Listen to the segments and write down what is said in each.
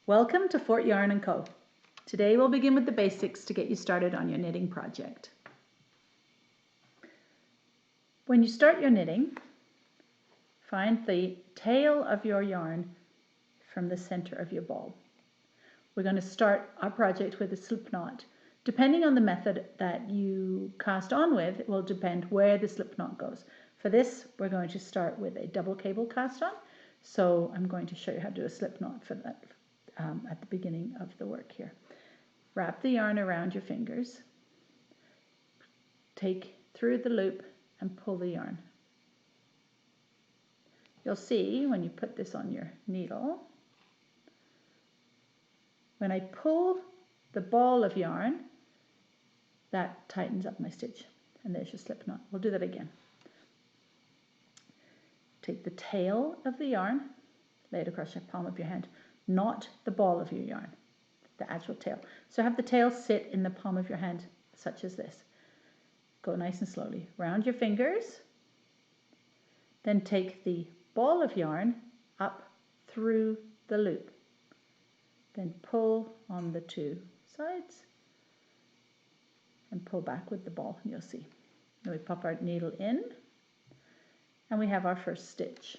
Welcome to Fort Yarn & Co. Today we'll begin with the basics to get you started on your knitting project. When you start your knitting, find the tail of your yarn from the center of your ball. We're going to start our project with a slip knot. Depending on the method that you cast on with, it will depend where the slip knot goes. For this, we're going to start with a double cable cast on. So I'm going to show you how to do a slip knot for that at the beginning of the work here. Wrap the yarn around your fingers, take through the loop and pull the yarn. You'll see when you put this on your needle, when I pull the ball of yarn, that tightens up my stitch, and there's your slip knot. We'll do that again. Take the tail of the yarn, lay it across your palm of your hand, not the ball of your yarn, the actual tail. So have the tail sit in the palm of your hand, such as this. Go nice and slowly. Round your fingers, then take the ball of yarn up through the loop. Then pull on the two sides and pull back with the ball, and you'll see. Then we pop our needle in and we have our first stitch.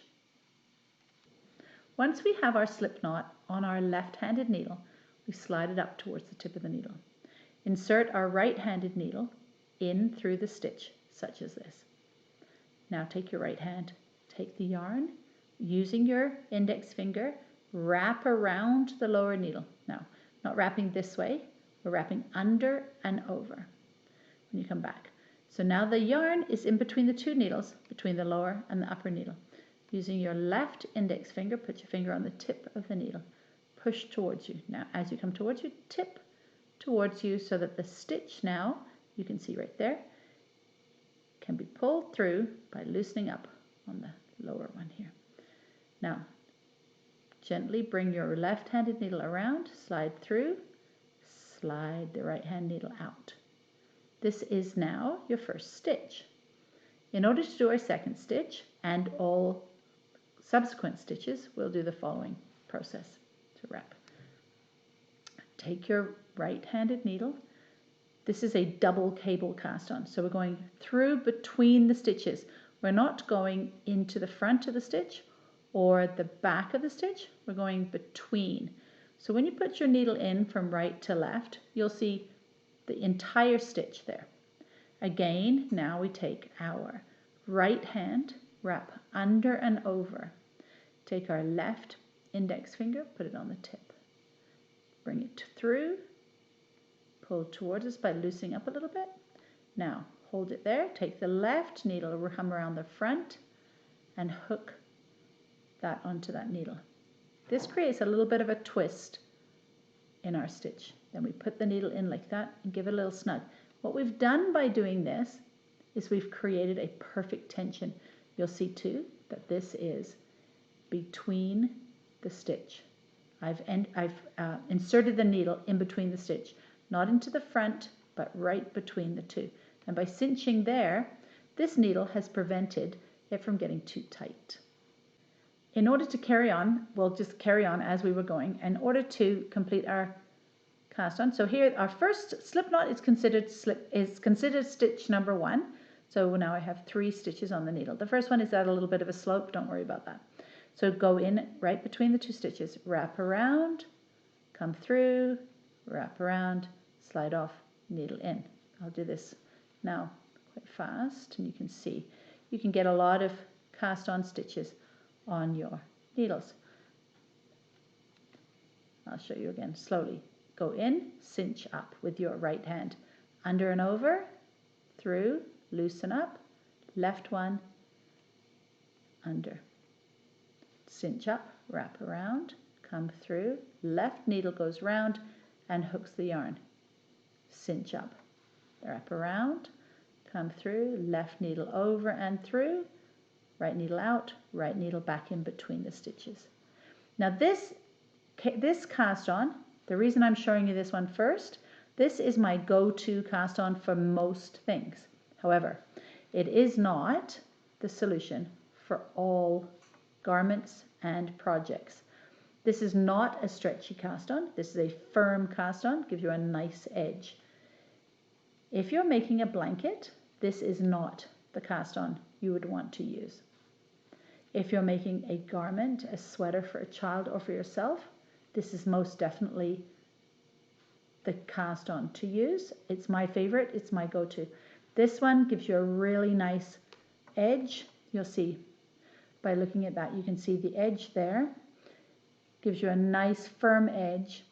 Once we have our slip knot on our left-handed needle, we slide it up towards the tip of the needle. Insert our right-handed needle in through the stitch, such as this. Now take your right hand, take the yarn, using your index finger, wrap around the lower needle. Now, not wrapping this way, we're wrapping under and over when you come back. So now the yarn is in between the two needles, between the lower and the upper needle. Using your left index finger, put your finger on the tip of the needle. Push towards you. Now, as you come towards you, tip towards you so that the stitch now, you can see right there, can be pulled through by loosening up on the lower one here. Now, gently bring your left-handed needle around, slide through, slide the right-hand needle out. This is now your first stitch. In order to do our second stitch and all subsequent stitches, we'll do the following process to wrap. Take your right-handed needle. This is a double cable cast on, so we're going through between the stitches. We're not going into the front of the stitch or the back of the stitch, we're going between. So when you put your needle in from right to left, you'll see the entire stitch there. Again, now we take our right hand, wrap under and over. Take our left index finger, put it on the tip. Bring it through, pull towards us by loosening up a little bit. Now, hold it there. Take the left needle, come around the front and hook that onto that needle. This creates a little bit of a twist in our stitch. Then we put the needle in like that and give it a little snug. What we've done by doing this is we've created a perfect tension. You'll see too that this is between the stitch. I've inserted the needle in between the stitch, not into the front, but right between the two. And by cinching there, this needle has prevented it from getting too tight. In order to carry on, we'll just carry on as we were going in order to complete our cast on. So here our first slip knot is considered stitch number 1. So now I have 3 stitches on the needle. The first one is at a little bit of a slope, don't worry about that. So go in right between the 2 stitches, wrap around, come through, wrap around, slide off, needle in. I'll do this now quite fast and you can see. You can get a lot of cast on stitches on your needles. I'll show you again slowly. Go in, cinch up with your right hand, under and over, through, loosen up, left one, under. Cinch up, wrap around, come through, left needle goes round and hooks the yarn. Cinch up, wrap around, come through, left needle over and through, right needle out, right needle back in between the stitches. Now this cast on, the reason I'm showing you this one first, this is my go-to cast on for most things. However, it is not the solution for all garments and projects. This is not a stretchy cast on. This is a firm cast on, gives you a nice edge. If you're making a blanket, this is not the cast on you would want to use. If you're making a garment, a sweater for a child or for yourself, this is most definitely the cast on to use. It's my favorite, it's my go-to. This one gives you a really nice edge. You'll see by looking at that, you can see the edge there. Gives you a nice firm edge.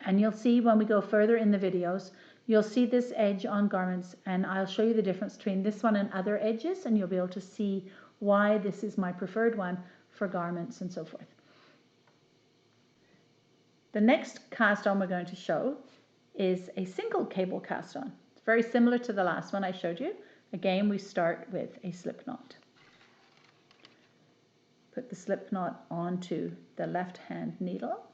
And you'll see when we go further in the videos, you'll see this edge on garments, and I'll show you the difference between this one and other edges, and you'll be able to see why this is my preferred one for garments and so forth. The next cast on we're going to show is a single cable cast on. It's very similar to the last one I showed you. Again, we start with a slip knot. Put the slip knot onto the left hand needle.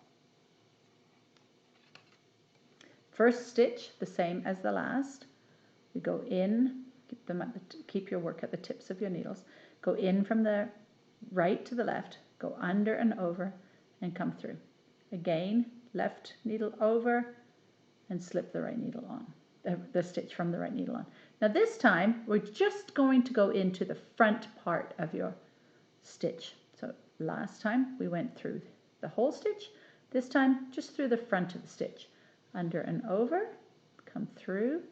First stitch, the same as the last. We go in, keep your work at the tips of your needles. Go in from the right to the left, go under and over, and come through. Again, left needle over, and slip the right needle on, the stitch from the right needle on. Now this time, we're just going to go into the front part of your stitch. So last time, we went through the whole stitch. This time, just through the front of the stitch. Under and over, come through,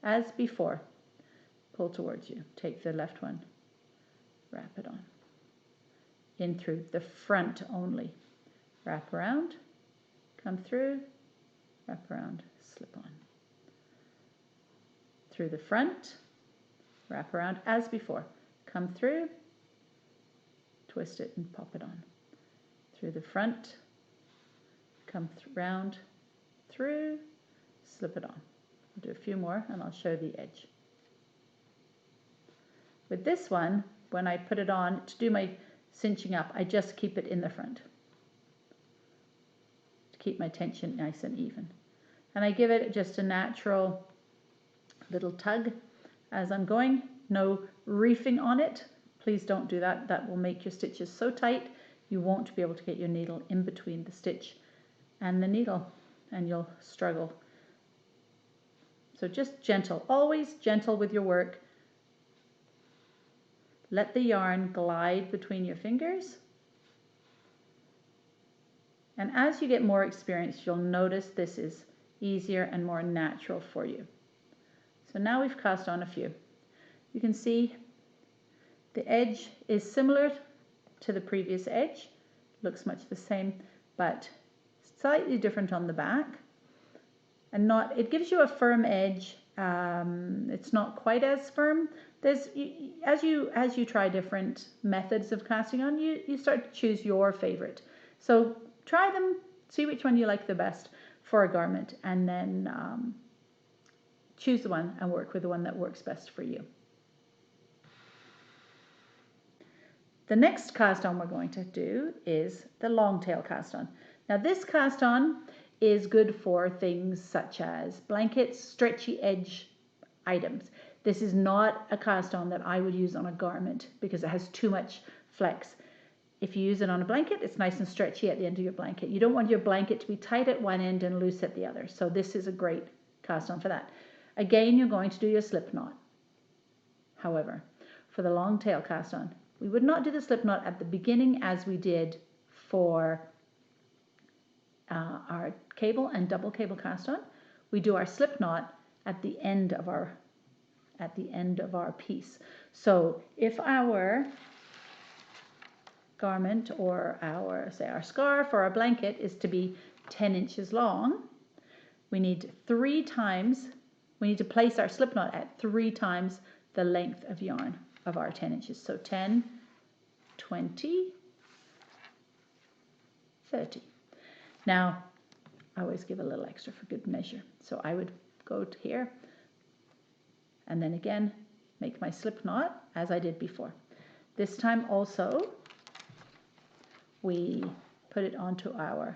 as before. Pull towards you. Take the left one, wrap it on. In through the front only. Wrap around, come through, wrap around, slip on. Through the front, wrap around as before. Come through, twist it and pop it on. Through the front, come round, through, slip it on. I'll do a few more and I'll show the edge. With this one, when I put it on to do my cinching up, I just keep it in the front to keep my tension nice and even. And I give it just a natural little tug as I'm going. No reefing on it. Please don't do that. That will make your stitches so tight you won't be able to get your needle in between the stitch and the needle, and you'll struggle. So just gentle, always gentle with your work. Let the yarn glide between your fingers. And as you get more experience, you'll notice this is easier and more natural for you. So now we've cast on a few. You can see the edge is similar to the previous edge. Looks much the same, but slightly different on the back. And it gives you a firm edge. It's not quite as firm. As you try different methods of casting on, you start to choose your favorite. So try them, see which one you like the best for a garment, and then choose the one and work with the one that works best for you. The next cast on we're going to do is the long tail cast on. Now this cast on is good for things such as blankets, stretchy edge items. This is not a cast on that I would use on a garment because it has too much flex. If you use it on a blanket, it's nice and stretchy at the end of your blanket. You don't want your blanket to be tight at one end and loose at the other. So this is a great cast on for that. Again, you're going to do your slip knot. However, for the long tail cast on, we would not do the slip knot at the beginning as we did for our cable and double cable cast on. We do our slip knot at the end of our piece. So if our garment or our scarf or our blanket is to be 10 inches long, we need to place our slip knot at 3 times the length of yarn of our 10 inches. So 10, 20, 30. Now, I always give a little extra for good measure. So I would go to here and then again make my slip knot as I did before. This time also we put it onto our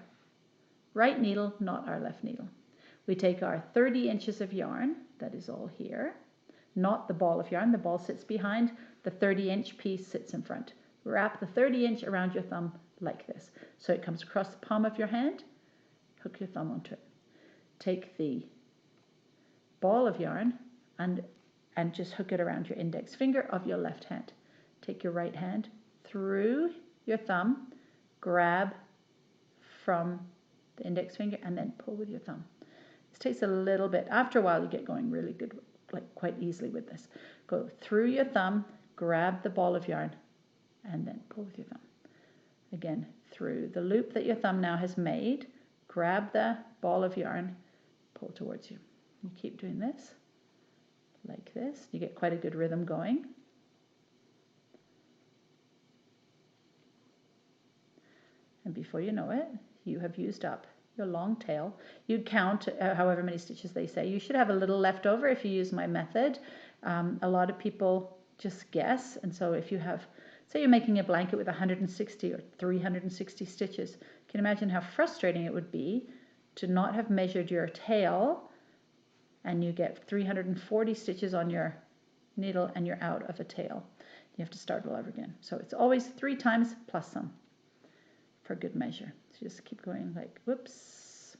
right needle, not our left needle. We take our 30 inches of yarn, that is all here, not the ball of yarn. The ball sits behind, the 30-inch piece sits in front. Wrap the 30-inch around your thumb like this. So it comes across the palm of your hand, hook your thumb onto it. Take the ball of yarn and just hook it around your index finger of your left hand. Take your right hand through your thumb, grab from the index finger, and then pull with your thumb. This takes a little bit. After a while, you get going really good, like quite easily with this. Go through your thumb, grab the ball of yarn, and then pull with your thumb. Again, through the loop that your thumb now has made, grab the ball of yarn, pull towards you. You keep doing this, like this. You get quite a good rhythm going. And before you know it, you have used up your long tail. You'd count however many stitches they say. You should have a little left over if you use my method. A lot of people just guess, and so if you have, say you're making a blanket with 160 or 360 stitches, you can imagine how frustrating it would be to not have measured your tail and you get 340 stitches on your needle and you're out of a tail. You have to start all over again. So it's always 3 times plus some for good measure. So just keep going like whoops.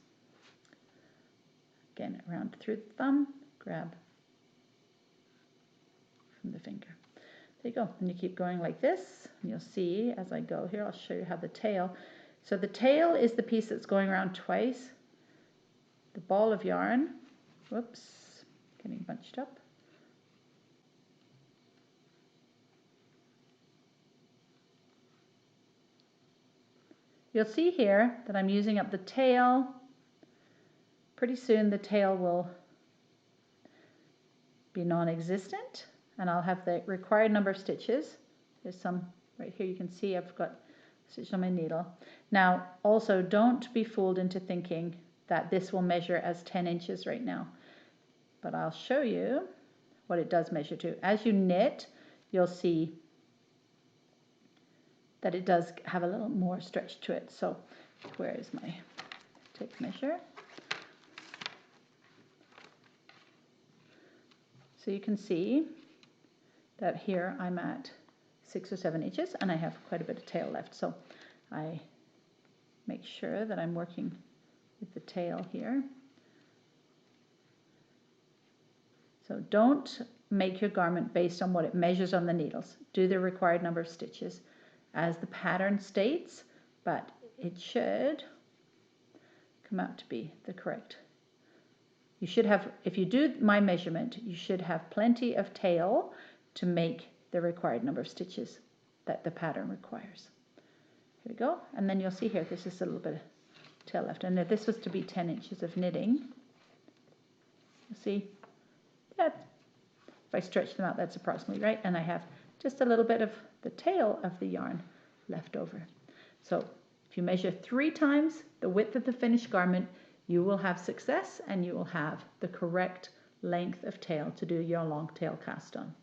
Again, around through the thumb, grab from the finger. There you go. And you keep going like this. And you'll see as I go here, I'll show you how the tail. So the tail is the piece that's going around twice. The ball of yarn, whoops, getting bunched up. You'll see here that I'm using up the tail. Pretty soon the tail will be non-existent and I'll have the required number of stitches. There's some right here, you can see I've got stitch on my needle. Now also don't be fooled into thinking that this will measure as 10 inches right now, but I'll show you what it does measure to. As you knit, you'll see that it does have a little more stretch to it. So where is my tape measure? So you can see that here I'm at 6 or 7 inches and I have quite a bit of tail left. So I make sure that I'm working with the tail here. So don't make your garment based on what it measures on the needles. Do the required number of stitches as the pattern states, but it should come out to be the correct. You should have, if you do my measurement, you should have plenty of tail to make the required number of stitches that the pattern requires. Here we go. And then you'll see here, this is a little bit of tail left. And if this was to be 10 inches of knitting, you'll see that if I stretch them out, that's approximately right. And I have just a little bit of the tail of the yarn left over. So if you measure 3 times the width of the finished garment, you will have success and you will have the correct length of tail to do your long tail cast on.